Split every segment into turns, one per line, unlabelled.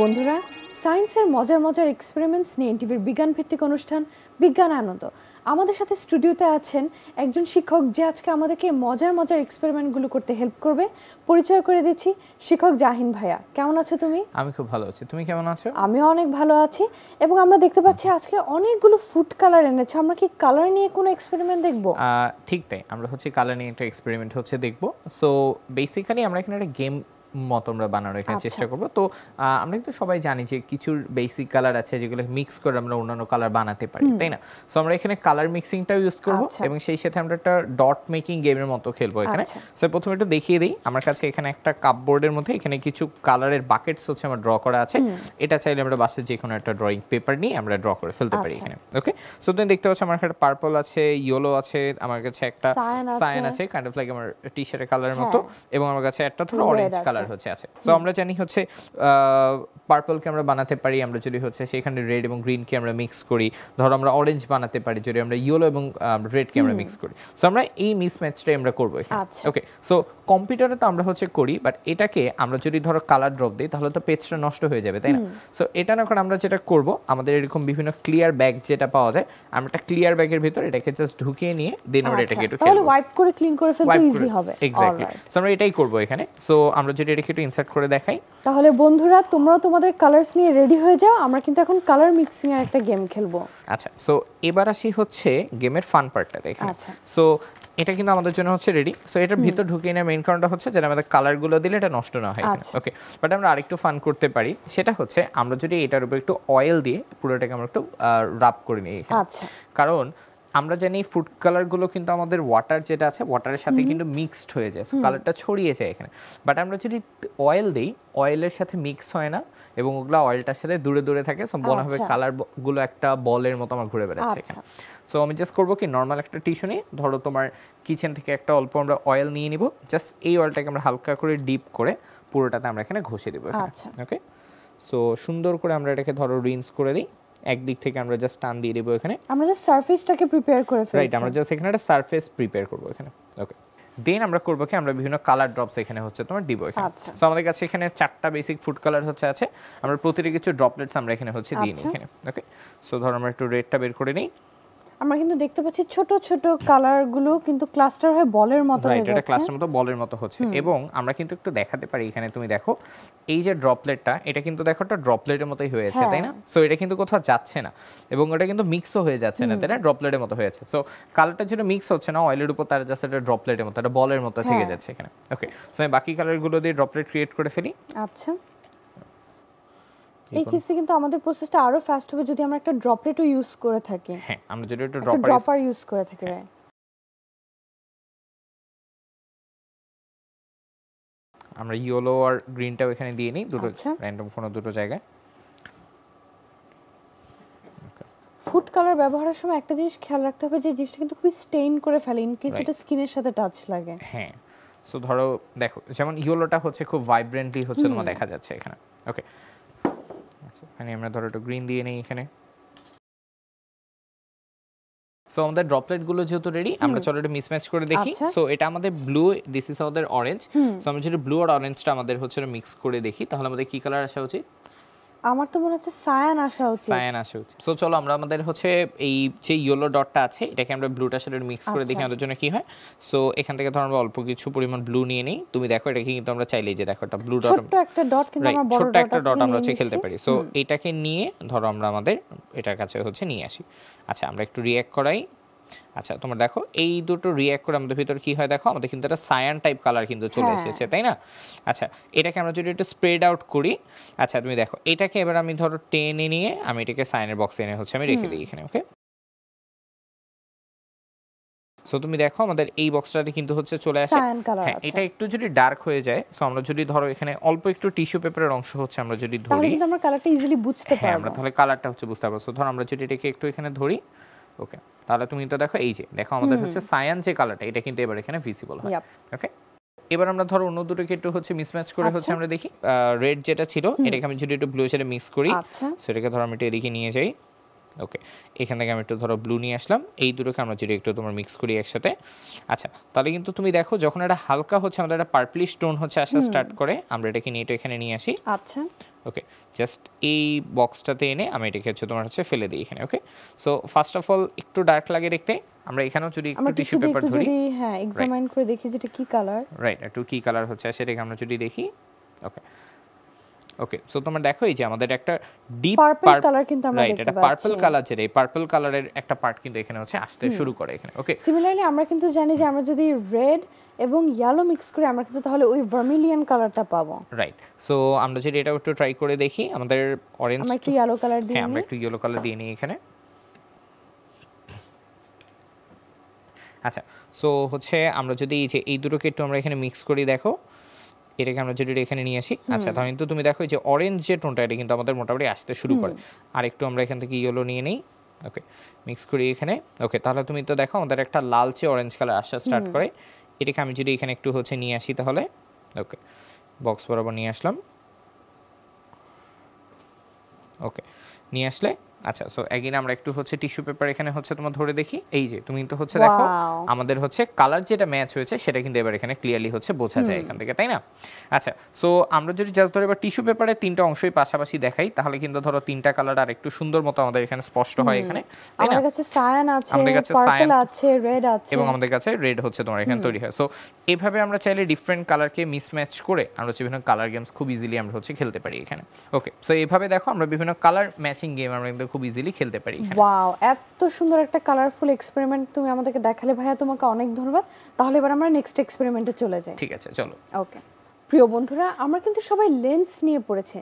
বন্ধুরা, সায়েন্সের মজার মজার এক্সপেরিমেন্টস নিয়ে এনটিভির বিজ্ঞান ভিত্তিক অনুষ্ঠান বিজ্ঞান আনন্দ। আমাদের সাথে স্টুডিওতে আছেন একজন শিক্ষক যে আজকে আমাদেরকে মজার মজার এক্সপেরিমেন্টগুলো করতে হেল্প করবে। পরিচয় করে দিচ্ছি, শিক্ষক জাহিন ভাইয়া। কেমন আছো তুমি?
আমি খুব ভালো আছি, তুমি কেমন আছো?
আমিও অনেক ভালো আছি। এবং আমরা দেখতে পাচ্ছি আজকে অনেকগুলো ফুড কালার এনেছো। আমরা কি কালার নিয়ে কোনো এক্সপেরিমেন্ট দেখবো?
ঠিক তাই, আমরা কালার নিয়ে একটা এক্সপেরিমেন্ট দেখবো। সো বেসিক্যালি আমরা এখানে একটা গেম মতো আমরা বানানোর এখানে চেষ্টা করব। তো আমরা কিন্তু সবাই জানি যে কিছু বেসিক কালার আছে যেগুলো মিক্স করে আমরা অন্যান্য কালার বানাতে পারি, তাই না? সো আমরা এখানে কালার মিক্সিংটাও ইউজ করব এবং সেই সাথে আমরা একটা ডট মেকিং গেমের মতো খেলবো এখানে। সো প্রথমে একটু দেখিয়ে দিই, আমার কাছে এখানে একটা কাপবোর্ডের মধ্যে এখানে কিছু কালারের বাকেটস আমার ড্র করা আছে। এটা চাইলে আমরা বাসে যে কোনো একটা ড্রয়িং পেপার নিয়ে আমরা ড্র করে ফেলতে পারি এখানে। ওকে, সো তুমি দেখতে পাচ্ছ আমার একটা পার্পল আছে, ইয়েলো আছে, আমার কাছে একটা সায়ান আছে, কাইন্ড অফ লাইক আমার টি-শার্টের কালারের মতো, এবং আমার কাছে একটা ধরো অরেঞ্জ কালার আছে। সো আমরা জানি পার্পলকে আমরা বানাতে পারি আমরা যদি সেখানে রেড এবং গ্রিনকে আমরা মিক্স করি। ধরো আমরা অরেঞ্জ বানাতে পারি যদি আমরা ইয়েলো এবং রেডকে আমরা মিক্স করি। সো আমরা এই মিসম্যাচটাই আমরা করবো এখানে। ওকে, সো কম্পিউটারে তো আমরা করি, বাট এটাকে আমরা যদি ধরো কালার ড্রপ দিই তাহলে তো পেজটা নষ্ট হয়ে যাবে, তাই না? সো এটা না করে আমরা যেটা করব, আমাদের এরকম বিভিন্ন ক্লিয়ার ব্যাগ যেটা পাওয়া যায়, আমরা একটা ক্লিয়ার ব্যাগের ভিতর এটাকে জাস্ট ঢুকিয়ে নিয়ে দেন আমরা এটাকে একটু
তাহলে ওয়াইপ করে ক্লিন করে ফেলতে ইজি হবে।
এক্স্যাক্টলি, সো আমরা এটাই করব এখানে। সো আমরা যদি এটাকে একটু ইনসার্ট করে দেখাই,
তাহলে বন্ধুরা তোমরাও তোমাদের কালারস নিয়ে রেডি হয়ে যাও। আমরা কিন্তু এখন কালার মিক্সিং এর একটা গেম খেলবো।
আচ্ছা, সো এবার আসি গেমের ফান পার্টটা দেখে। সো এটা কিন্তু আমাদের জন্য রেডি। সো এটার ভিতর ঢুকিয়ে নেওয়ার মেইন কারণটা যেন আমাদের কালারগুলো দিলে এটা নষ্ট না হয়। ওকে, বাট আমরা আরেকটু ফান করতে পারি, সেটা আমরা যদি এটার উপর একটু অয়েল দিয়ে পুরোটাকে আমরা একটু রাব করে নিই এখানে। কারণ আমরা জানি ফুড কালারগুলো কিন্তু আমাদের ওয়াটার যেটা আছে ওয়াটারের সাথে কিন্তু মিক্সড হয়ে যায়, সো কালারটা ছড়িয়ে যায় এখানে। বাট আমরা যদি অয়েল দিই, অয়েলের সাথে মিক্স হয় না এবং ওগুলো অয়েলটার সাথে দূরে দূরে থাকে। সো মনে হবে কালারগুলো একটা বলের মতো আমার ঘুরে বেড়াচ্ছে এখানে। সো আমি জাস্ট করবো কি, নর্মাল একটা টিস্যু নিয়ে ধরো তোমার কিচেন থেকে একটা অল্প আমরা অয়েল নিয়ে নিব। জাস্ট এই অয়েলটাকে আমরা হালকা করে ডিপ করে পুরোটাতে আমরা এখানে ঘষে দিব এখানে। ওকে, সো সুন্দর করে আমরা এটাকে ধরো রিন্স করে দিই। একদিক থেকে আমরা জাস্ট টান দিয়ে দেব এখানে।
আমরা জাস্ট সারফেসটাকে প্রিপেয়ার করে ফেলছি।
রাইট, আমরা জাস্ট এখানে একটা সারফেস প্রিপেয়ার করব এখানে। ওকে, দেন আমরা করব কি, আমরা বিভিন্ন কালার ড্রপস এখানে তোমার দিব এখানে। সো আমাদের কাছে এখানে 4টা বেসিক ফুড কালার আছে। আমরা প্রতিটা কিছু ড্রপলেটস আমরা এখানে দিয়ে নিই এখানে। ওকে, সো ধরো আমরা একটু রেডটা বের করে নিই।
আমরা কিন্তু দেখতে পাচ্ছি ছোট ছোট কালারগুলো কিন্তু ক্লাস্টার হয়ে বলের মতো হয়ে যাচ্ছে।
এটা ক্লাস্টার মতো বলের মতো হচ্ছে। এবং আমরা কিন্তু একটু দেখাতে পারি এখানে, তুমি দেখো এই যে ড্রপলেটটা, এটা কিন্তু দেখো একটা ড্রপলেটের মতোই হয়েছে, তাই না? সো এটা কিন্তু কোথাও যাচ্ছে না এবং এটা কিন্তু মিক্সও হয়ে যাচ্ছে না, তাই না? ড্রপলেটের মতো হয়েছে। সো কালারটার জন্য মিক্স হচ্ছে না অয়েলের উপর, তার জাস্ট একটা ড্রপলেটের মতো, একটা বলের মতো থেকে যাচ্ছে এখানে। ওকে, সো আমি বাকি কালারগুলো দিয়ে ড্রপলেট ক্রিয়েট করে ফেলি।
আচ্ছা, এই ক্ষেত্রে কিন্তু আমাদের প্রসেসটা আরো ফাস্ট হবে যদি আমরা একটা ড্রপলেটও ইউজ করে থাকি।
হ্যাঁ, আমরা যদি একটা
ড্রপার ইউজ করে থাকি।
আমরা ইয়েলো আর গ্রিনটাও এখানে দিয়ে নিই, দুটো র্যান্ডম কোনো দুটো জায়গায়।
ফুড কালার ব্যবহারের সময় একটা জিনিস খেয়াল রাখতে হবে, যে জিনিসটা কিন্তু খুবই স্টেইন করে ফেলে ইন কেস এটা স্কিনের সাথে টাচ লাগে।
হ্যাঁ, সো ধরো দেখো যেমন ইয়েলোটা খুব ভাইব্রেন্টলি তোমার দেখা যাচ্ছে এখানে। ওকে, আচ্ছা, এখানে আমরা ধরো একটু গ্রিন দিয়ে নেই এখানে। সো আমাদের ড্রপলেটগুলো যেহেতু রেডি, আমরা চলো এটা মিসম্যাচ করে দেখি। সো এটা আমাদের ব্লু, দিস ইজ আমাদের অরেঞ্জ। সো আমরা যদি ব্লু আর অরেঞ্জটা আমাদের মিক্স করে দেখি, তাহলে আমাদের কি কালার আসা উচিত?
আমার তো মনে হচ্ছে সায়ান আসা উচিত।
সো চলো আমরা আমাদের এই যে ইয়েলো ডটটা আছে এটাকে আমরা ব্লুটার সাথে মিক্স করে দেখি আমাদের জন্য কি হয়। সো এখান থেকে ধরো আমরা অল্প কিছু পরিমাণ ব্লু নিয়ে নিই। তুমি দেখো এটাকে কিন্তু আমরা চাইলেই যে দেখো একটা ব্লু ডট,
ছোট একটা ডট, কিন্তু আমরা বড়
একটা ডট আমরা খেলতে পারি। সো এটাকে নিয়ে ধরো আমরা আমাদের এটার কাছে নিয়ে আসি। আচ্ছা, আমরা একটু রিঅ্যাক্ট করাই। আচ্ছা, তোমরা দেখো এই দুটো রিঅ্যাক্ট করে আমাদের ভিতর কি হয় দেখো, আমাদের কিন্তু একটা সায়ান টাইপ কালার কিন্তু চলে এসেছে, তাই না? আচ্ছা, এটাকে আমরা যদি একটু স্প্রেড আউট করি। আচ্ছা, তুমি দেখো এটাকে এবার আমি ধরো টেনে নিয়ে আমি এটাকে সায়ানের বক্সে এনে আমি রেখে দিই এখানে। ওকে, সো তুমি দেখো আমাদের এই বক্সটাতে কিন্তু চলে আসে। হ্যাঁ, এটা একটু যদি ডার্ক হয়ে যায়, সো আমরা যদি ধরো এখানে অল্প একটু টিস্যু পেপারের অংশ আমরা যদি ধরি,
তাহলে কিন্তু আমরা কালারটা ইজিলি বুঝতে পারবো।
আমরা তাহলে কালারটা বুঝতে পারবো। সো ধরো আমরা যদি এটাকে একটু এখানে ধরি, ওকে, তাহলে তুমি তো দেখো এই যে দেখো আমাদের সায়ান যে কালারটা এটা কিন্তু এবার এখানে ভিজিবল হয়। ওকে, এবার আমরা ধরো অন্য দুটোকে একটু মিসম্যাচ করে আমরা দেখি। রেড যেটা ছিল এটাকে আমি যদি একটু ব্লু এর সাথে মিক্স করি, সো এটাকে ধরো আমি একটু এদিকে নিয়ে যাই। ওকে, এখান থেকে আমি একটু ধরো ব্লু নিয়ে আসলাম, এই দুটোকে আমরা যদি একটু তোমার মিক্স করি একসাথে। আচ্ছা, তাহলে কিন্তু তুমি দেখো যখন এটা হালকা হচ্ছে আমাদের একটা পার্পলিশ টোন হচ্ছে আসা স্টার্ট করে, আমরা এটাকে নিয়ে এখানে নিয়ে আসি।
আচ্ছা,
ওকে, জাস্ট এই বক্সটাতে এনে আমি এটাকে হচ্ছে তোমার হচ্ছে ফেলে দিই এখানে। ওকে, সো ফার্স্ট অফ অল একটু ডার্ক লাগে দেখতে, আমরা এখানেও যদি একটু টিস্যু পেপার ধরি,
হ্যাঁ এক্সামাইন করে দেখি যেটা কি কালার,
রাইট, একটু কি কালার হচ্ছে সেটাকে আমরা যদি দেখি। ওকে ওকে, সো তোমরা দেখো এই যে আমাদের একটা ডিপ
পার্পল কালার কিন্তু আমরা
রাইট,
দেখতে
এটা
পাচ্ছি।
পার্পল কালার, যেটা এই পার্পল কালারের একটা পার্ট কিন্তু এখানে হচ্ছে আসতে শুরু করে এখানে। ওকে,
সিমিলারলি আমরা কিন্তু জানি যে আমরা যদি রেড এবং ইয়েলো মিক্স করি আমরা কিন্তু তাহলে ওই ভার্মিলিয়ন কালারটা পাবো।
রাইট, সো আমরা যদি এটা একটু ট্রাই করে দেখি, আমাদের অরেঞ্জ,
আমরা একটু ইয়েলো কালার দিয়ে
হ্যাঁ আমরা একটু ইয়েলো কালার দিয়ে নিই এখানে। আচ্ছা, সো হচ্ছে আমরা যদি এই যে এই দুটোকে একটু আমরা এখানে মিক্স করি, দেখো এটাকে আমরা যদি এখানে নিয়ে আসি। আচ্ছা, তাহলে কিন্তু তুমি দেখো এই যে অরেঞ্জ যে টোনটা এটা কিন্তু আমাদের মোটামুটি আসতে শুরু করে। আর একটু আমরা এখান থেকে ইয়েলো নিয়ে নিই। ওকে, মিক্স করি এখানে। ওকে, তাহলে তুমি তো দেখো আমাদের একটা লালচে অরেঞ্জ কালার আসা স্টার্ট করে। এটাকে আমি যদি এখানে একটু হচ্ছে নিয়ে আসি তাহলে, ওকে বক্স বরাবর নিয়ে আসলাম। ওকে, নিয়ে আসলে আচ্ছা, সো এগেইন আমরা একটু হচ্ছে টিস্যু পেপার এখানে হচ্ছে তোমার ধরে দেখি। এই যে তুমি তো হচ্ছে দেখো আমাদের হচ্ছে কালার যেটা ম্যাচ হয়েছে সেটা কিন্তু এবার এখানে ক্লিয়ারলি হচ্ছে বোঝা যায় এখান থেকে, তাই না? আচ্ছা, সো আমরা যদি জাস্ট ধরে এবার টিস্যু পেপারের তিনটা অংশই পাশাপাশি দেখাই তাহলে কিন্তু ধরো তিনটা কালার আর একটু সুন্দর মতো আমাদের এখানে স্পষ্ট হয় এখানে, তাই না?
আমাদের কাছে সায়ান আছে,
আমাদের কাছে
পার্পল আছে, রেড আছে
এবং আমাদের কাছে রেড হচ্ছে তোমার এখানে তৈরি হয়। সো এইভাবে আমরা চাইলে ডিফারেন্ট কালারকে মিসম্যাচ করে আমরা হচ্ছে বিভিন্ন কালার গেমস খুব ইজিলি আমরা হচ্ছে খেলতে পারি এখানে। ওকে, সো এইভাবে দেখো আমরা বিভিন্ন কালার ম্যাচিং গেম আমরা কিন্তু খুব ইজিলি খেলতে পারি এখানে।
ওয়াও, এত সুন্দর একটা কালারফুল এক্সপেরিমেন্ট তুমি আমাদেরকে দেখালে ভাইয়া, তোমাকে অনেক ধন্যবাদ। তাহলে এবার আমরা নেক্সট এক্সপেরিমেন্টে চলে যাই।
ঠিক আছে, চলো।
ওকে, প্রিয় বন্ধুরা, আমরা কিন্তু সবাই লেন্স নিয়ে পড়েছি,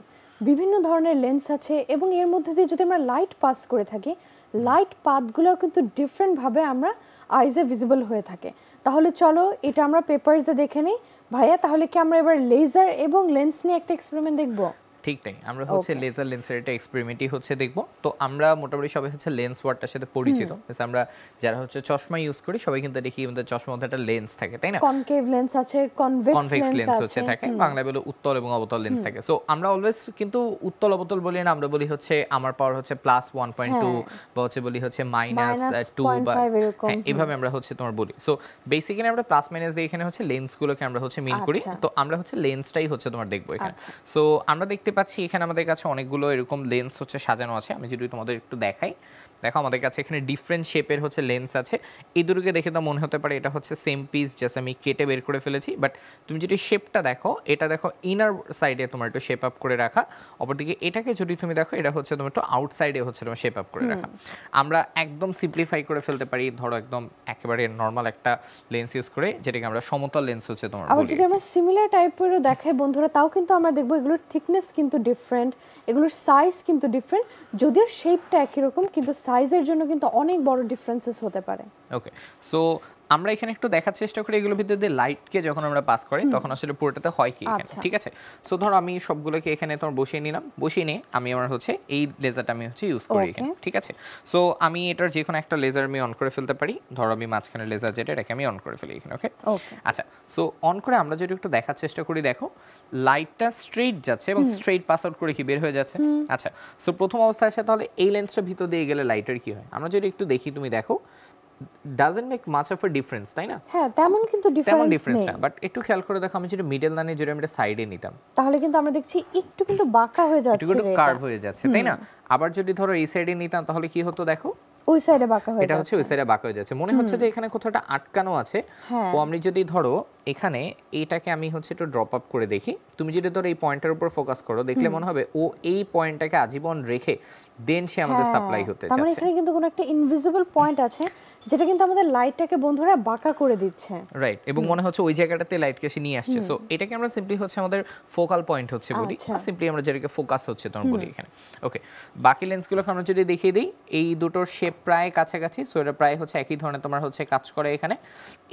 বিভিন্ন ধরনের লেন্স আছে এবং এর মধ্যে দিয়ে যদি আমরা লাইট পাস করে থাকি, লাইট পাথগুলো কিন্তু ডিফারেন্টভাবে আমরা আইজে ভিজিবল হয়ে থাকে। তাহলে চলো এটা আমরা পেপারসে দেখে নিই। ভাইয়া, তাহলে কি আমরা এবার লেজার এবং লেন্স নিয়ে একটা এক্সপেরিমেন্ট দেখবো?
ঠিক তাই, আমরা হচ্ছে লেজার লেন্সের একটা এক্সপেরিমেন্টই হচ্ছে দেখব। তো আমরা মোটামুটি সবাই হচ্ছে লেন্স ওয়ার্ডটার সাথে পরিচিত, আমরা যারা হচ্ছে চশমা ইউজ করি সবাই কিন্তু দেখি আমাদের চশমার মধ্যে একটা লেন্স থাকে, তাই না?
কনকেভ লেন্স আছে, কনভেক্স
লেন্স
লেন্স
হচ্ছে
আছে,
থাকে, বাংলায় বলে উত্তল এবং অবতল লেন্স থাকে। সো আমরা অলওয়েজ কিন্তু উত্তল অবতল বলি না, আমরা বলি হচ্ছে আমার পাওয়ার হচ্ছে +1.2 বা হচ্ছে বলি হচ্ছে -2 বা এইভাবে আমরা হচ্ছে তোমার বলি। সো বেসিক্যালি আমরা প্লাস মাইনাস দিয়ে এখানে হচ্ছে লেন্সগুলোকে আমরা হচ্ছে মিন করি। তো আমরা হচ্ছে লেন্সটাই হচ্ছে তোমার দেখবো এখানে। সো আমরা দেখতে পাচ্ছি এখানে আমাদের কাছে অনেকগুলো এরকম লেন্স হচ্ছে সাজানো আছে। আমি যদি তোমাদের একটু দেখাই, দেখো আমাদের কাছে এখানে ডিফারেন্ট শেপের হচ্ছে লেন্স আছে। এই দুটোকে দেখে তো মনে হতে পারে এটা হচ্ছে সেম পিস, জাস্ট আমি কেটে বের করে ফেলেছি, বাট তুমি যদি শেপটা দেখো, এটা দেখো ইনার সাইডে তোমার একটু শেপ আপ করে রাখা, অপরদিকে এটাকে যদি তুমি দেখো এটা হচ্ছে তোমার একটু আউটসাইডে হচ্ছে তোমার শেপ আপ করে রাখা। আমরা একদম সিম্পলিফাই করে ফেলতে পারি, ধরো একদম একেবারে নর্মাল একটা লেন্স ইউজ করে, যেটাকে আমরা সমতল লেন্স হচ্ছে তোমার বলি।
আবার যদি আমরা সিমিলার টাইপেরও দেখাই বন্ধুরা, তাও কিন্তু আমরা দেখবো এগুলোর থিকনেস কিন্তু ডিফারেন্ট, এগুলোর সাইজ কিন্তু ডিফারেন্ট, যদিও শেপটা একই রকম কিন্তু সাইজের জন্য কিন্তু অনেক বড় ডিফারেন্সেস হতে পারে।
ওকে, সো আমরা এখানে একটু দেখার চেষ্টা করি এগুলোর ভিতর দিয়ে লাইটকে যখন আমরা পাস করি তখন আসলে পুরোটাতে হয় কি এখানে, ঠিক আছে? সো ধরো আমি সবগুলোকে এখানে তোমার বসিয়ে নিলাম, বসিয়ে নিয়ে আমি আমার হচ্ছে এই লেজারটা আমি হচ্ছে ইউজ করি এখানে, ঠিক আছে? সো আমি এটার যে কোনো একটা লেজার আমি অন করে ফেলতে পারি। ধরো আমি মাঝখানে লেজার যেটা এটাকে আমি অন করে ফেলি এখানে। ওকে, আচ্ছা, সো অন করে আমরা যদি একটু দেখার চেষ্টা করি, দেখো লাইটটা স্ট্রেইট যাচ্ছে এবং স্ট্রেইট পাস আউট করে কি বের হয়ে যাচ্ছে। আচ্ছা, সো প্রথম অবস্থায় আসে তাহলে এই লেন্সটার ভিতর দিয়ে গেলে লাইটের কি হয় আমরা যদি একটু দেখি, তুমি দেখো doesn't make much of a difference, তাই না?
হ্যাঁ, তেমন কিন্তু ডিফারেন্স
না, বাট একটু খেয়াল করে দেখো আমি যদি মিডল লাইনে যদি আমরা সাইডে নিতাম
তাহলে কিন্তু আমরা দেখছি একটু কিন্তু বাঁকা হয়ে যাচ্ছে,
একটু কার্ভ হয়ে যাচ্ছে, তাই না? আবার যদি ধরো এই সাইডে নিতাম তাহলে কি হতো, দেখো
ওই সাইডে বাঁকা হয়ে যাচ্ছে,
এটা হচ্ছে ওই সাইডে বাঁকা হয়ে যাচ্ছে, মনে হচ্ছে যে এখানে কোথাও একটা আটকানো আছে। ও আমি যদি ধরো এখানে এটাকে আমি হচ্ছে একটু ড্রপ আপ করে দেখি, তুমি যদি ধরো এই পয়েন্টের উপর ফোকাস করো, দেখলে মনে হবে ও এই পয়েন্টটাকে আজীবন রেখে দেন সে আমাদের সাপ্লাই হতে
যাচ্ছে। মানে এখানে কিন্তু কোনো একটা ইনভিজিবল পয়েন্ট আছে যেটা কিন্তু আমাদের লাইটটাকে বন্ধুরা বাঁকা করে দিচ্ছে,
রাইট? এবং মনে হচ্ছে ওই জায়গাটাতে লাইটকে সে নিয়ে আসছে। সো এটাকে আমরা সিম্পলি হচ্ছে আমাদের ফোকাল পয়েন্ট হচ্ছে বলি, সিম্পলি আমরা যেটাকে ফোকাস হচ্ছে তোমার বলি এখানে। ওকে, বাকি লেন্সগুলোকে আমরা যদি দেখিয়ে দিই, এই দুটোর শেপ প্রায় কাছাকাছি, সো এটা প্রায় হচ্ছে একই ধরনের তোমার হচ্ছে কাজ করে এখানে।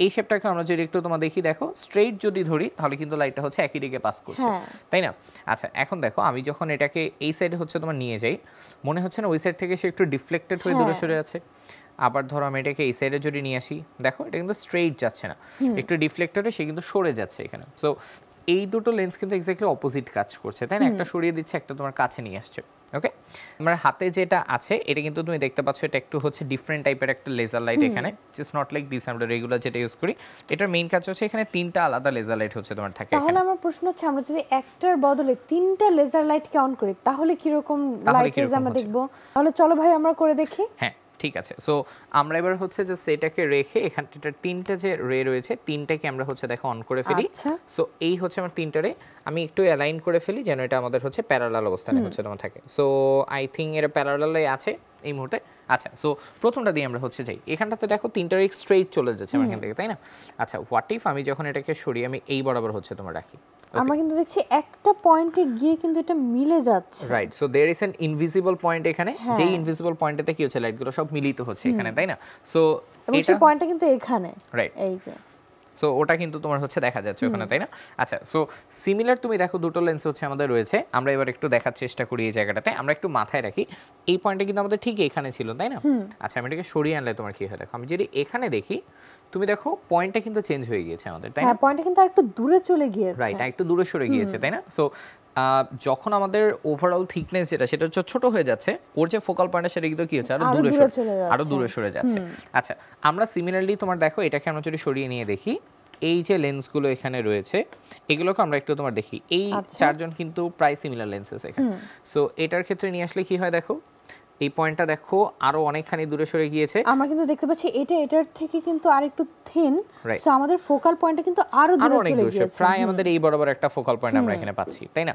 এই শেপটাকে আমরা যদি একটু তোমার দেখি, দেখো স্ট্রেইট যদি ধরি তাহলে কিন্তু লাইটটা হচ্ছে একই দিকে পাস করছে, তাই না? আচ্ছা, এখন দেখো আমি যখন এটাকে এই সাইডে হচ্ছে তোমার নিয়ে যাই, মনে হচ্ছে না ওই সাইড থেকে সে একটু ডিফ্লেক্টেড হয়ে দূরে সরে আছে। আবার ধরো আমি এটাকে এই সাইডে যদি নিয়ে আসি, দেখো এটা কিন্তু স্ট্রেইট যাচ্ছে না, একটু ডিফ্লেক্টেড হয়ে সে কিন্তু সরে যাচ্ছে এখানে। সো এই দুটো লেন্স কিন্তু এক্স্যাক্টলি অপোজিট কাজ করছে, তাই না? একটা সরিয়ে দিচ্ছে, একটা তোমার কাছে নিয়ে আসছে। ওকে, আমার হাতে যেটা আছে এটা কিন্তু তুমি দেখতে পাচ্ছ, এটা একটু হচ্ছে ডিফারেন্ট টাইপের একটা লেজার লাইট এখানে, জাস্ট নট লাইক দিস আমরা রেগুলার যেটা ইউজ করি। এটার মেইন কাজ হচ্ছে এখানে 3টা আলাদা লেজার লাইট হচ্ছে তোমার থাকে।
তাহলে আমার প্রশ্ন হচ্ছে, আমরা যদি একটার বদলে 3টা লেজার লাইটকে অন করি তাহলে কি রকম লাইট রেজ আমরা দেখব? তাহলে চলো ভাই আমরা করে দেখি।
হ্যাঁ ঠিক আছে, সো আমরা এবার হচ্ছে যে সেটাকে রেখে এখানটার 3টা যে রে রয়েছে 3টাকে আমরা হচ্ছে দেখো অন করে ফেলি। সো এই হচ্ছে আমার 3টা রে, আমি একটু অ্যালাইন করে ফেলি যেন এটা আমাদের হচ্ছে প্যারালাল অবস্থানে হচ্ছে তোমার থাকে। সো আই থিঙ্ক এটা প্যারালালে আছে এই মুহূর্তে। আচ্ছা, সো প্রথমটা দিয়ে আমরা হচ্ছে যাই, এখানটাতে দেখো 3টা রে স্ট্রেইট চলে যাচ্ছে আমার এখান থেকে, তাই না? আচ্ছা, হোয়াট ইফ আমি যখন এটাকে সরিয়ে আমি এই বরাবর হচ্ছে তোমার রাখি,
আমরা কিন্তু দেখছি একটা পয়েন্টে গিয়ে কিন্তু এটা মিলে যাচ্ছে।
Right, so there is an invisible point এখানে, যেই ইনভিজিবল পয়েন্টটাতে কি হচ্ছে লাইটগুলো সব মিলিত হচ্ছে এখানে, তাই না? সো
এই পয়েন্টটা কিন্তু এখানে,
রাইট,
এই যে
সো ওটা কিন্তু তোমার হচ্ছে দেখা যাচ্ছে ওখানে, তাই না? আচ্ছা, সো সিমিলার তুমি দেখো দুটো লেন্স হচ্ছে আমাদের রয়েছে, আমরা এবার একটু দেখার চেষ্টা করি এই জায়গাটাতে। আমরা একটু মাথায় রাখি এই পয়েন্টটা কিন্তু আমাদের ঠিক এখানে ছিল, তাই না? আচ্ছা, আমি এটাকে সরিয়ে আনলে তোমার কি হয় দেখো, আমি যদি এখানে দেখি তুমি দেখো পয়েন্টটা কিন্তু চেঞ্জ হয়ে গিয়েছে আমাদের, তাই না?
হ্যাঁ, পয়েন্টটা কিন্তু আরেকটু দূরে চলে গিয়েছে,
রাইট, একটু দূরে সরে গিয়েছে, তাই না? সো যখন আমাদের ওভারঅল থিকনেস যেটা সেটা হচ্ছে ছোট হয়ে যাচ্ছে, ওর যে ফোকাল পয়েন্ট সেটা কিন্তু কি হচ্ছে আরো দূরে সরে যাচ্ছে। আচ্ছা, আমরা সিমিলারলি তোমার দেখো এটাকে আমরা যদি সরিয়ে নিয়ে দেখি, এই যে লেন্সগুলো এখানে রয়েছে এগুলোকে আমরা একটু তোমার দেখি, এই চারজন কিন্তু প্রায় সিমিলার লেন্সেস এখানে। সো এটার ক্ষেত্রে নিয়ে আসলে কি হয় দেখো, এই পয়েন্টটা দেখো আরো অনেকখানি দূরে সরে গিয়েছে।
আমরা কিন্তু দেখতে পাচ্ছি এটা এটার থেকে কিন্তু আরেকটু থিন, সো আমাদের ফোকাল পয়েন্টটা কিন্তু আরো দূরে চলে গিয়েছে,
প্রায় আমাদের এই বরাবর একটা ফোকাল পয়েন্ট আমরা এখানে পাচ্ছি, তাই না?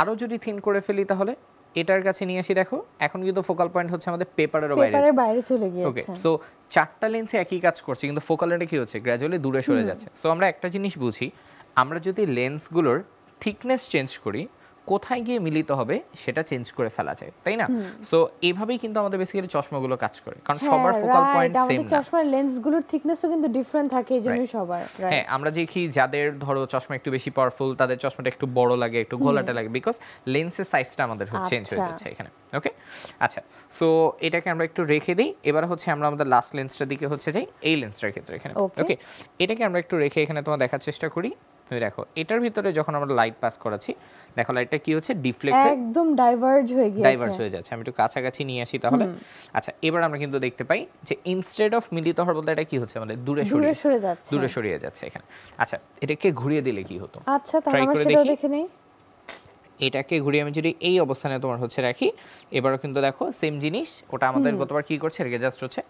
আরো যদি থিন করে ফেলি তাহলে এটার কাছে নিয়ে আসি, দেখো এখন কিন্তু ফোকাল পয়েন্ট হচ্ছে আমাদের পেপারের বাইরে
চলে গিয়েছে।
ওকে, সো চারটা লেন্সে একই কাজ করছে কিন্তু ফোকাল লেন্সে কি হচ্ছে গ্র্যাজুয়ালি দূরে সরে যাচ্ছে। সো আমরা একটা জিনিস বুঝি, আমরা যদি লেন্সগুলোর থিকনেস চেঞ্জ করি, কোথায় গিয়ে মিলিত হবে সেটা চেঞ্জ করে ফেলা যায়, তাই না? সো এইভাবেই কিন্তু আমাদের বেসিক্যালি চশমাগুলো কাজ করে, কারণ সবার ফোকাল পয়েন্ট সেম না।
চশমার লেন্সগুলোর থিকনেসও কিন্তু ডিফারেন্ট থাকে, এইজন্যই সবার।
হ্যাঁ, আমরা দেখি যাদের ধরো চশমা একটু বেশি পাওয়ারফুল তাদের চশমাটা একটু বড় লাগে, একটু ঘোলাটে লাগে, বিকজ লেন্সের সাইজটা আমাদের চেঞ্জ হয়ে যাচ্ছে এখানে। ওকে, আচ্ছা, সো এটাকে আমরা একটু রেখে দিই। এবার হচ্ছে আমরা আমাদের লাস্ট লেন্সটার দিকে হচ্ছে যাই, এই লেন্সটার ক্ষেত্রে এখানে। ওকে, এটাকে আমরা একটু রেখে এখানে তোমার দেখার চেষ্টা করি। তুমি দেখো এটার ভিতরে যখন আমরা লাইট পাস করাচ্ছি, দেখো লাইটটা কি হচ্ছে ডিফ্লেক্ট,
একদম ডাইভার্জ হয়ে
যাচ্ছে। আমি একটু কাছাকাছি নিয়ে আসি তাহলে। আচ্ছা, এবার আমরা কিন্তু দেখতে পাই যে ইনস্টেড অফ মিলিত হওয়ার বলতে এটা কি হচ্ছে আমাদের দূরে সরিয়ে যাচ্ছে এখানে। আচ্ছা, এটাকে ঘুরিয়ে দিলে কি হতো?
আচ্ছা, তাহলে আমরা সেটা দেখে নেই।
এটাকে ঘুরিয়ে আমি যদি এই অবস্থানে তোমার হচ্ছে রাখি, এবারও কিন্তু দেখো সেম জিনিস, ওটা আমাদের গতবার কি করছে এটাকে জাস্ট হচ্ছে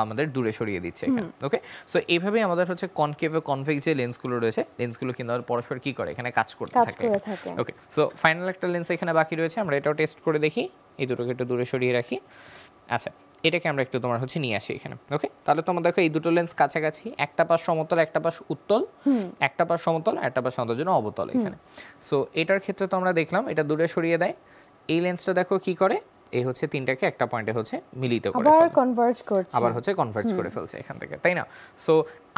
আমাদের দূরে সরিয়ে দিচ্ছে এখানে। ওকে, সো এইভাবেই আমাদের হচ্ছে কনকেভ ও কনভেক্স যে লেন্সগুলো রয়েছে, লেন্সগুলো কিন্তু পরস্পর কি করে এখানে কাজ করতে থাকে। ওকে, সো ফাইনাল একটা লেন্স এখানে বাকি রয়েছে, আমরা এটাও টেস্ট করে দেখি। এই দুটোকে একটু দূরে সরিয়ে রাখি। আচ্ছা, এটাকে আমরা একটু তোমার হচ্ছে নিয়ে আসি এখানে। ওকে, তাহলে তোমরা দেখো এই দুটো লেন্স কাছাকাছি, একটা পাশ সমতল একটা পাশ উত্তল, একটা পাশ সমতল একটা পাশ সমতল জন্য অবতল এখানে। সো এটার ক্ষেত্রে তো আমরা দেখলাম এটা দূরে সরিয়ে দেয়। এই লেন্সটা দেখো কি করে, এই হচ্ছে তিনটাকে একটা পয়েন্টে হচ্ছে মিলিত করে আবার হচ্ছে কনভার্জ করে ফেলছে এখান থেকে, তাই না? সো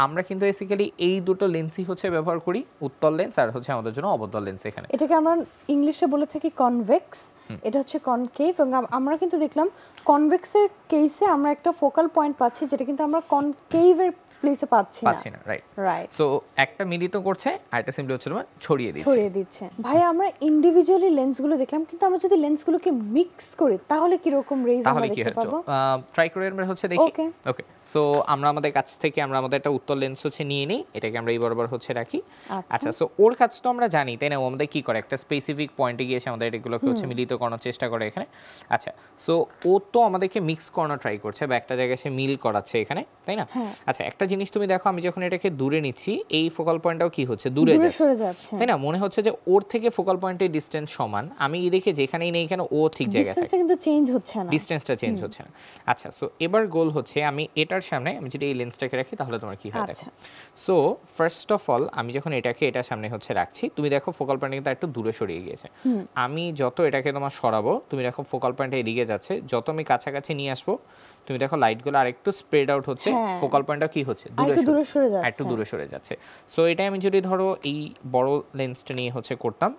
আমরা কিন্তু বেসিক্যালি এই দুটো লেন্সই হচ্ছে ব্যবহার করি, উত্তল লেন্স আর হচ্ছে আমাদের জন্য অবতল লেন্স এখানে।
এটাকে আমরা ইংলিশে বলে থাকি কনভেক্স, এটা হচ্ছে কনকেভ। এবং আমরা কিন্তু দেখলাম কনভেক্সের কেসে আমরা একটা ফোকাল পয়েন্ট পাচ্ছি, যেটা কিন্তু আমরা কনকেভের প্লেসে পাচ্ছি না। রাইট,
সো একটা মিলিত করছে আর একটা সিম্পলি হচ্ছে ছড়িয়ে দিচ্ছে।
ভাই, আমরা ইন্ডিভিজুয়ালি লেন্সগুলো দেখলাম, কিন্তু আমরা যদি লেন্সগুলোকে মিক্স করি তাহলে কি রকম রেজ আমরা দেখতে পাবো?
ট্রাই করে আমরা হচ্ছে দেখি। ওকে, সো আমরা আমাদের কাছ থেকে আমরা আমাদের একটা উত্তল লেন্স হচ্ছে নিয়ে নিই, এটাকে আমরা এই বরাবর হচ্ছে রাখি। আচ্ছা, সো ওর কাজ তো আমরা জানি, তাই না? ও আমাদের কি করে একটা স্পেসিফিক পয়েন্টে গিয়েছে আমাদের এগুলোকে হচ্ছে মিলিত করানোর চেষ্টা করে এখানে। আচ্ছা, সো ও তো আমাদেরকে মিক্স করানোর ট্রাই করছে বা একটা জায়গায় সে মিল করাচ্ছে এখানে, তাই না? আচ্ছা, একটা জিনিস তুমি দেখো, আমি যখন এটাকে দূরে নিচ্ছি এই ফোকাল পয়েন্টটাও কি হচ্ছে দূরে যাচ্ছে, তাই না? মনে হচ্ছে যে ওর থেকে ফোকাল পয়েন্টের ডিসটেন্স সমান, আমি দেখে যেখানেই নেই কেন ও ঠিক জায়গায় থাকে,
ডিসটেন্সটা কিন্তু চেঞ্জ হচ্ছে না,
ডিসটেন্সটা চেঞ্জ হচ্ছে না। আচ্ছা, সো এবার গোল হচ্ছে আমি এটার সামনে আমি যদি এই লেন্সটাকে রাখি তাহলে তোমার কি হয় দেখো। সো ফার্স্ট অফ অল আমি যখন এটাকে এটার সামনে হচ্ছে রাখছি, তুমি দেখো ফোকাল পয়েন্ট কিন্তু একটু দূরে সরিয়ে গিয়েছে। আমি যত এটাকে তোমার সরাবো, তুমি দেখো ফোকাল পয়েন্টে এদিকে যাচ্ছে, যত আমি কাছাকাছি নিয়ে আসবো তুমি দেখো লাইটগুলো আরেকটু স্প্রেড আউট হচ্ছে, ফোকাল পয়েন্টটা কি হচ্ছে একটু দূরে সরে যাচ্ছে। সো এটা আমি যদি ধরো এই বড় লেন্সটা নিয়ে হচ্ছে করতাম,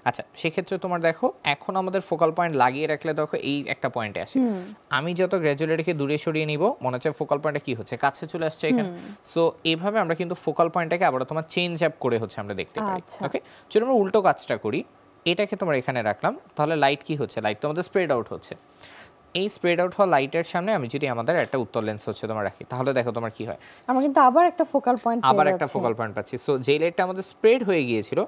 আচ্ছা সেক্ষেত্রে তোমার দেখো এখন আমাদের ফোকাল পয়েন্ট লাগিয়ে রাখলে দেখো এই একটা পয়েন্টে আসে, আমি যত গ্র্যাজুয়ালিটিকে দূরে সরিয়ে নিব মনে হচ্ছে ফোকাল পয়েন্টটা কি হচ্ছে কাছে চলে আসছে এখানে। সো এইভাবে আমরা কিন্তু ফোকাল পয়েন্টটাকে আবার তোমার চেঞ্জ আপ করে হচ্ছে আমরা দেখতে পারি। ওকে, চলো আমরা উল্টো কাজটা করি, এটাকে তোমার এখানে রাখলাম, তাহলে লাইট কি হচ্ছে, লাইট তো আমাদের স্প্রেড আউট হচ্ছে। এই স্প্রেড আউট হওয়া লাইটের সামনে আমি যদি আমাদের একটা উত্তর লেন্স হচ্ছে তোমার রাখি, তাহলে দেখো তোমার কি হয়,
আমরা কিন্তু আবার একটা ফোকাল পয়েন্ট
আবার একটা ফোকাল পয়েন্ট পাচ্ছি। সো যেই লাইটটা আমাদের স্প্রেড হয়ে গিয়েছিল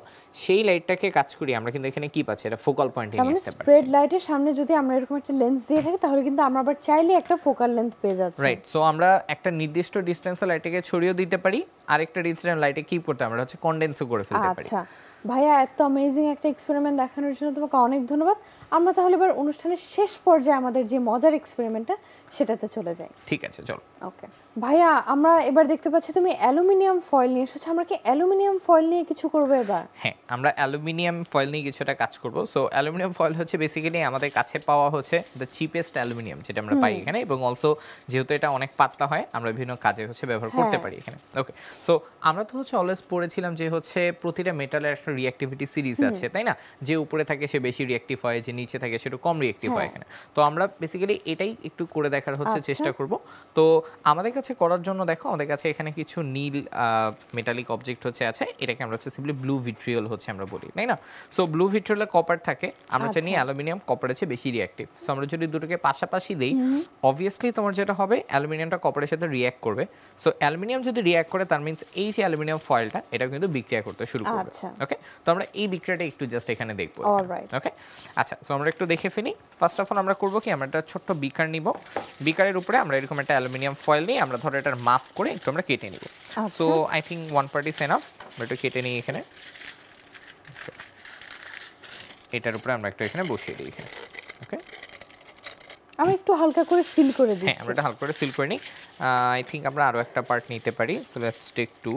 সেই লাইটটাকে কাজ করি আমরা কিন্তু এখানে কি পাচ্ছি, এটা ফোকাল পয়েন্টে নিয়ে আসতে পারছি।
স্প্রেড লাইটের সামনে যদি আমরা এরকম একটা লেন্স দিয়ে থাকি তাহলে কিন্তু আমরা আবার চাইলে একটা ফোকাল লেন্থ পেয়ে যাচ্ছি।
রাইট, সো আমরা একটা নির্দিষ্ট ডিসটেন্সে লাইটটাকে ছড়িয়ে দিতে পারি, আরেকটা ডিসটেন্স লাইটে কি করতে আমরা হচ্ছে কনডেন্সও করে ফেলতে পারি।
আচ্ছা ভাইয়া, এত অ্যামেজিং একটা এক্সপেরিমেন্ট দেখানোর জন্য তোমাকে অনেক ধন্যবাদ। আমরা তাহলে এবার অনুষ্ঠানের শেষ পর্যায়ে আমাদের যে মজার এক্সপেরিমেন্টটা সেটাতে চলে যাই।
ঠিক আছে চলো।
ওকে ভাইয়া, আমরা এবার দেখতে পাচ্ছি তুমি অ্যালুমিনিয়াম ফয়েল নিয়ে এসেছো। আমরা কি অ্যালুমিনিয়াম ফয়েল নিয়ে কিছু করবো এবার?
হ্যাঁ, আমরা অ্যালুমিনিয়াম ফয়েল নিয়ে কিছুটা কাজ করব। সো অ্যালুমিনিয়াম ফয়েল হচ্ছে বেসিক্যালি আমাদের কাছে পাওয়া হচ্ছে দ্য চিপেস্ট অ্যালুমিনিয়াম যেটা আমরা পাই এখানে, এবং অলসো যেহেতু এটা অনেক পাতলা হয় আমরা বিভিন্ন কাজে হচ্ছে ব্যবহার করতে পারি এখানে। ওকে, সো আমরা তো হচ্ছে অলওয়েজ পড়েছিলাম যে হচ্ছে প্রতিটা মেটালের একটা রিঅ্যাক্টিভিটি সিরিজ আছে, তাই না? যে উপরে থাকে সে বেশি রিঅ্যাক্টিভ হয়, যে নিচে থাকে সেটা কম রিঅ্যাক্টিভ হয় এখানে। তো আমরা বেসিক্যালি এটাই একটু করে দেখার হচ্ছে চেষ্টা করব। তো আমাদের কাছে করার জন্য দেখো আমাদের কাছে এখানে কিছু নীল মেটালিক অবজেক্ট হচ্ছে আছে, এটাকে আমরা হচ্ছে সিম্পলি ব্লু ভিট্রিয়ল হচ্ছে আমরা বলি, তাই না? সো ব্লু ভিট্রিয়লে কপার থাকে, আমরা জানি অ্যালুমিনিয়াম কপারের চেয়ে বেশি রিঅ্যাক্টিভ। সো আমরা যদি দুটোকে পাশাপাশি দেই অবভিয়াসলি তোমার যেটা হবে অ্যালুমিনিয়ামটা কপারের সাথে রিঅ্যাক্ট করবে। সো অ্যালুমিনিয়াম যদি রিঅ্যাক্ট করে তার মিন্স এই যে অ্যালুমিনিয়াম ফয়েলটা এটা কিন্তু বিক্রিয়া করতে শুরু করবে। ওকে, তো আমরা এই বিক্রিয়াটা একটু জাস্ট এখানে দেখবো। ওকে, আচ্ছা, সো আমরা একটু দেখে ফেলি। ফার্স্ট অফ অল আমরা করবো কি, আমরা একটা ছোট্ট বিকার নিব, বিকারের উপরে আমরা এরকম একটা অ্যালুমিনিয়াম ফয়েল নিয়ে আমরা ধরো এটার মাপ করে একটু আমরা কেটে নিব। So I think 1 part is enough. আমরা একটু কেটে নিই এখানে, এটার উপরে আমরা একটু এখানে বসিয়ে দিই এখানে। ওকে,
আমি একটু হালকা করে সিল করে দিই।
হ্যাঁ, আমরা এটা হালকা করে সিল করে নিই। আই থিঙ্ক আমরা আরও একটা পার্ট নিতে পারি। So let's take 2।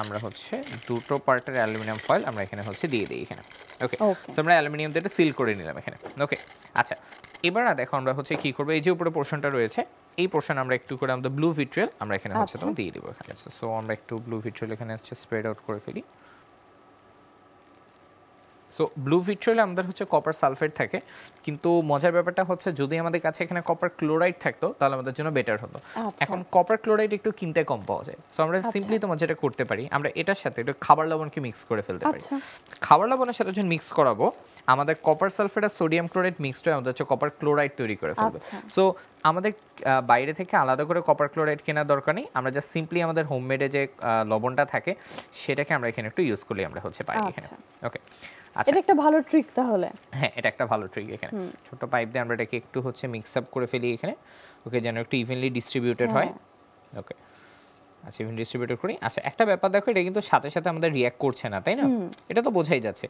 আমরা হচ্ছে দুটো পার্টের অ্যালুমিনিয়াম ফয়েল আমরা এখানে হচ্ছে দিয়ে দিই এখানে। ওকে, সো আমরা অ্যালুমিনিয়াম দিয়ে সিল করে নিলাম এখানে। ওকে, আচ্ছা, এবার দেখো আমরা হচ্ছে কি করবো, এই যে উপরে পোর্শনটা রয়েছে এই পোর্শন আমরা একটু করে আমাদের ব্লু ভিট্রিয়াল আমরা এখানে হচ্ছে তো দিয়ে দিব এখানে। সো আমরা একটু ব্লু ভিট্রিয়াল এখানে হচ্ছে স্প্রেড আউট করে ফেলি। সো ব্লু ভিট্রিয়ালে আমাদের হচ্ছে কপার সালফেট থাকে, কিন্তু মজার ব্যাপারটা হচ্ছে যদি আমাদের কাছে এখানে কপার ক্লোরাইড থাকতো তাহলে আমাদের জন্য বেটার হতো। এখন কপার ক্লোরাইড একটু কিনতে কম পাওয়া যায়। সো আমরা সিম্পলি তোমার যেটা করতে পারি, আমরা এটার সাথে একটু খাবার লবণকে মিক্স করে ফেলতে পারি। খাবার লবণের সাথে যখন মিক্স করাবো আমাদের কপার সালফেট আর সোডিয়াম ক্লোরাইড মিক্সড হয়ে আমাদের হচ্ছে কপার ক্লোরাইড তৈরি করে ফেলবে। সো আমাদের বাইরে থেকে আলাদা করে কপার ক্লোরাইড কেনার দরকার নেই, আমরা জাস্ট সিম্পলি আমাদের হোমমেডে যে লবণটা থাকে সেটাকে আমরা এখানে একটু ইউজ করলে আমরা হচ্ছে পাই এখানে। ওকে, আচ্ছা,
এটা একটা ভালো ট্রিক তাহলে।
হ্যাঁ, এটা একটা ভালো ট্রিক। এখানে ছোট পাইপ দিয়ে আমরা এটাকে একটু হচ্ছে মিক্স আপ করে ফেলি এখানে। ওকে, যেন একটু ইভেনলি ডিস্ট্রিবিউটেড হয়। ওকে, আচ্ছা, ইভেন ডিস্ট্রিবিউটেড করি। আচ্ছা, একটা ব্যাপার দেখো, এটা কিন্তু সাথে সাথে আমাদের রিঅ্যাক্ট করছে না, তাই না? এটা তো বোঝাই যাচ্ছে।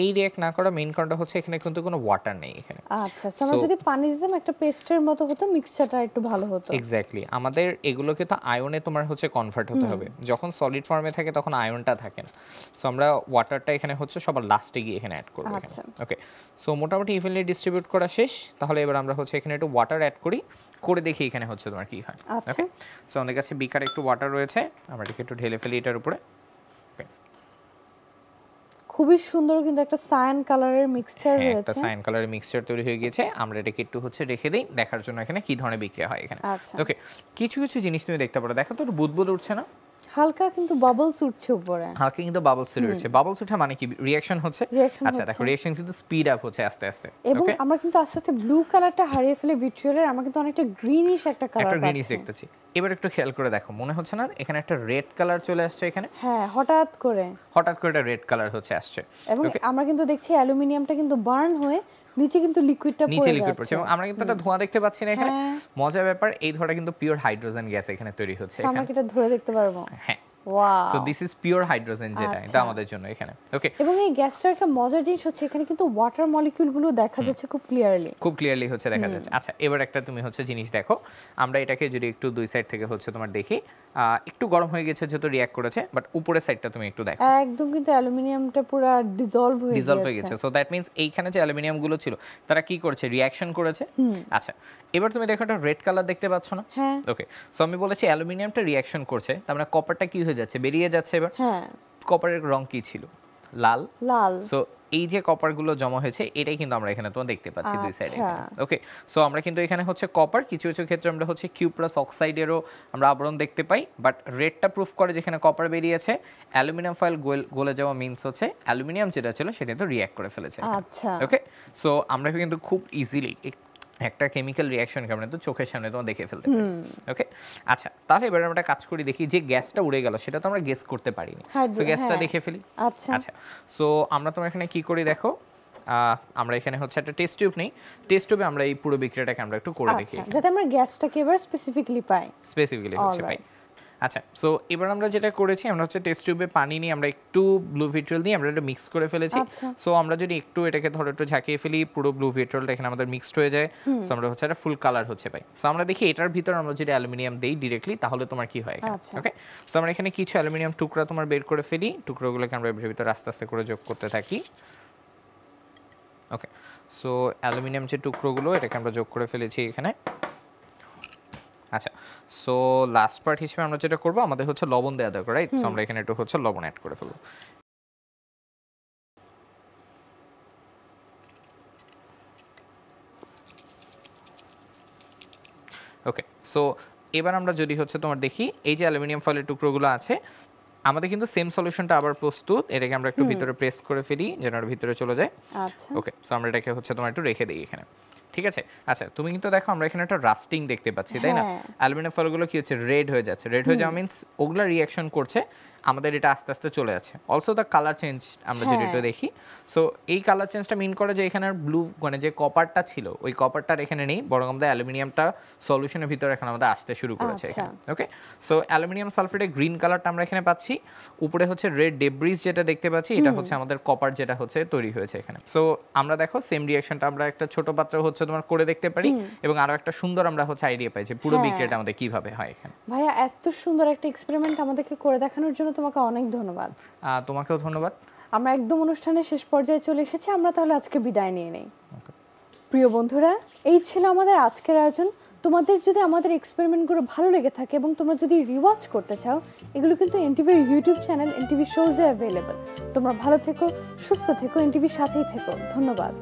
এই রিঅ্যাক্ট না করা মেইন কারণটা হচ্ছে এখানে কিন্তু কোনো ওয়াটার নেই এখানে।
আচ্ছা, আমরা যদি পানি দিতাম একটা পেস্টের মতো হতো, মিক্সচারটা একটু ভালো হতো।
এক্স্যাক্টলি, আমাদের এগুলোকে তো আয়নে তোমার হচ্ছে কনভার্ট হতে হবে। যখন সলিড ফর্মে থাকে তখন আয়নটা থাকে না। সো আমরা ওয়াটারটা এখানে হচ্ছে সবার লাস্টে গিয়ে এখানে অ্যাড করব এখানে। ওকে, সো মোটামুটি ইভেনলি ডিস্ট্রিবিউট করা শেষ। তাহলে এবার আমরা হচ্ছে এখানে একটু ওয়াটার অ্যাড করি, করে দেখি এখানে হচ্ছে তোমার কি হয়। ওকে, সো আমাদের কাছে বিকারে একটু ওয়াটার রয়েছে, আমরা এটাকে একটু ঢেলে ফেলি এটার উপরে।
খুবই সুন্দর কিন্তু একটা সায়ান কালারের মিক্সচার রয়েছে।
একটা সায়ান কালারের মিক্সচার তৈরি হয়ে গিয়েছে। আমরা এটাকে একটু হচ্ছে রেখে দেই দেখার জন্য এখানে কি ধরনের বিক্রিয়া হয় এখানে। ওকে, কিছু কিছু জিনিস তুমি দেখতে পারো, দেখো তো বুদবুদ উঠছে না?
হালকা কিন্তু বাবলস উঠছে উপরে,
হালকা কিন্তু বাবলস উঠছে। বাবলস ওঠা মানে কি, রিঅ্যাকশন হচ্ছে। আচ্ছা, দেখো রিঅ্যাকশন কিন্তু স্পিড আপ হচ্ছে আস্তে আস্তে।
এবং আমরা কিন্তু আস্তে আস্তে ব্লু কালারটা হারিয়ে ফেলে ভিট্রিয়লের, আমরা কিন্তু অনেকটা গ্রিনিশ একটা কালার পাচ্ছি।
একটা গ্রিনিশ দেখতেছি। এবার একটু খেয়াল করে দেখো, মনে হচ্ছে না এখানে একটা রেড কালার চলে আসছে এখানে? হ্যাঁ, হঠাৎ করে একটা রেড কালার হচ্ছে আসছে।
এবং আমরা কিন্তু দেখছি অ্যালুমিনিয়ামটা কিন্তু বার্ন হয়ে নিচে কিন্তু লিকুইডটা পড়ছে
এবং আমরা কিন্তু একটা ধোঁয়া দেখতে পাচ্ছি না এখানে। মজার ব্যাপার, এই ধোঁয়াটা কিন্তু পিওর হাইড্রোজেন গ্যাস এখানে তৈরি হচ্ছে।
আমরা কি এটা ধরে দেখতে পারবো?
হ্যাঁ,
wow,
so this is pure hydrogen, যেটা এটা আমাদের জন্য এখানে। ওকে,
এবং এই গ্যাসটার একটা মজার জিনিস হচ্ছে এখানে কিন্তু ওয়াটার মলিকিউলগুলো দেখা যাচ্ছে খুব ক্লিয়ারলি
হচ্ছে দেখা যাচ্ছে। আচ্ছা, এবার একটা তুমি হচ্ছে জিনিস দেখো, আমরা এটাকে যদি একটু দুই সাইড থেকে হচ্ছে তোমার দেখি, একটু গরম হয়ে গেছে যেহেতু রিঅ্যাক্ট করেছে, বাট উপরের সাইডটা তুমি একটু দেখো,
একদম কিন্তু অ্যালুমিনিয়ামটা পুরো ডিসলভ হয়ে গেছে।
সো দ্যাট মিন্স এইখানে যে অ্যালুমিনিয়াম গুলো ছিল তারা কি করেছে, রিঅ্যাকশন করেছে। আচ্ছা, এবার তুমি দেখো একটা রেড কালার দেখতে পাচ্ছ না?
হ্যাঁ,
ওকে, সো আমি বলেছি অ্যালুমিনিয়ামটা রিঅ্যাকশন করছে, তার মানে কপারটা কি হয়ে যাচ্ছে, বেরিয়ে যাচ্ছে। এবার
হ্যাঁ,
কপারের রং কি ছিল, লাল।
লাল।
সো এই যে কপারগুলো জমা হয়েছে এটাই কিন্তু আমরা এখানে তোমার দেখতে পাচ্ছি দুই সাইডে। ওকে, সো আমরা কিন্তু এখানে হচ্ছে কপার, কিছু কিছু ক্ষেত্রে আমরা হচ্ছে কিউ প্লাস অক্সাইডেরও আমরা আবরণ দেখতে পাই, বাট রেডটা প্রুফ করে যেখানে কপার বেরিয়েছে। অ্যালুমিনিয়াম ফয়েল গলে যাওয়া মিন্স হচ্ছে অ্যালুমিনিয়াম যেটা ছিল সেটা কিন্তু রিঅ্যাক্ট করে ফেলেছে।
আচ্ছা,
ওকে, সো আমরা কিন্তু খুব ইজিলি একটা কেমিক্যাল রিঅ্যাকশন আমরা তো চোখের সামনে তোমার দেখে ফেলতে পারি। ওকে, আচ্ছা তাহলে এবার আমরা কাজ করি, দেখি যে গ্যাসটা উড়ে গেল সেটা তো আমরা গেস করতে পারিনি, সো গ্যাসটা দেখে ফেলি। আচ্ছা, সো আমরা তোমার এখানে কি করি দেখো, আমরা এখানে হচ্ছে একটা টেস্ট টিউব নেই, টেস্ট টিউবে আমরা এই পুরো বিক্রিয়াটাকে আমরা একটু করে দেখি
যাতে আমরা গ্যাসটাকে এবার স্পেসিফিক্যালি
হচ্ছে পাই। আচ্ছা, সো এবার আমরা যেটা করেছি আমরা হচ্ছে টেস্ট টিউবে পানি নিয়ে আমরা একটু ব্লু ভিট্রিয়াল দিয়ে আমরা এটা মিক্স করে ফেলেছি। সো আমরা যদি একটু এটাকে ধরো একটু ঝাঁকিয়ে ফেলি, পুরো ব্লু ভিট্রিয়ালটা এখানে আমাদের মিক্সড হয়ে যায়। সো আমরা হচ্ছে একটা ফুল কালার হচ্ছে পাই। সো আমরা দেখি এটার ভিতর আমরা যদি অ্যালুমিনিয়াম দেই ডিরেক্টলি তাহলে তোমার কি হয় এখানে। ওকে, সো আমরা এখানে কিছু অ্যালুমিনিয়াম টুকরা তোমার বের করে ফেলি, টুকরোগুলোকে আমরা এর ভিতর আস্তে আস্তে করে যোগ করতে থাকি। ওকে, সো অ্যালুমিনিয়াম যে টুকরোগুলো এটাকে আমরা যোগ করে ফেলেছি এখানে। আচ্ছা, সো লাস্ট পার্ট হিসেবে আমরা যেটা করবো আমাদের হচ্ছে লবণ দেওয়া দরকার, রাইট? সো আমরা এখানে একটু হচ্ছে লবণ অ্যাড করে ফেলবো। ওকে, সো এবার আমরা যদি হচ্ছে তোমার দেখি এই যে অ্যালুমিনিয়াম ফয়েলের টুকরোগুলো আছে আমাদের কিন্তু সেম সলিউশনটা আবার প্রস্তুত, এটাকে আমরা একটু ভিতরে প্রেস করে ফেলি যেন এর ভিতরে চলে যায়।
আচ্ছা,
ওকে, সো আমরা এটাকে হচ্ছে তোমার একটু রেখে দিই এখানে, ঠিক আছে? আচ্ছা, তুমি কিন্তু দেখো আমরা এখানে একটা রাস্টিং দেখতে পাচ্ছি, তাই না? অ্যালুমিনিয়াম ফয়েলগুলো কি হচ্ছে, রেড হয়ে যাচ্ছে। রেড হয়ে যাওয়া মিন্স ওগুলা রিঅ্যাকশন করছে, আমাদের এটা আস্তে আস্তে চলে যাচ্ছে। অলসো দ্য কালার চেঞ্জ আমরা যদি একটু দেখি, সো এই কালার চেঞ্জটা মিন করে যে এখানে ব্লু মানে যে কপারটা ছিল ওই কপারটার এখানে নেই, বরং আমাদের অ্যালুমিনিয়ামটা সলিউশনের ভিতরে এখন আমাদের আসতে শুরু করেছে এখানে। ওকে, সো অ্যালুমিনিয়াম সালফেটের গ্রিন কালারটা আমরা এখানে পাচ্ছি, উপরে হচ্ছে রেড ডেব্রিজ যেটা দেখতে পাচ্ছি এটা হচ্ছে আমাদের কপার যেটা হচ্ছে তৈরি হয়েছে এখানে। সো আমরা দেখো সেম রিঅ্যাকশনটা আমরা একটা ছোট পাত্র হচ্ছে তোমার করে দেখতে পারি, এবং আরো একটা সুন্দর আমরা হচ্ছে আইডিয়া পাই যে পুরো বিক্রিয়াটা আমাদের কিভাবে হয় এখানে।
ভাইয়া এত সুন্দর একটা এক্সপেরিমেন্ট আমাদেরকে করে দেখানোর জন্য তোমাকে অনেক ধন্যবাদ।
তোমাকেও ধন্যবাদ।
আমরা একদম অনুষ্ঠানের শেষ পর্যায়ে চলে এসেছি, আমরা তাহলে আজকে বিদায় নিয়ে নেই। প্রিয় বন্ধুরা, এই ছিল আমাদের আজকের আয়োজন। তোমাদের যদি আমাদের এক্সপেরিমেন্টগুলো ভালো লেগে থাকে এবং তোমরা যদি রিওয়াচ করতে চাও, এগুলো কিন্তু এনটিভির ইউটিউব চ্যানেল এনটিভি শোজে অ্যাভেলেবল। তোমরা ভালো থেকো, সুস্থ থেকো, এনটিভির সাথেই থেকো। ধন্যবাদ।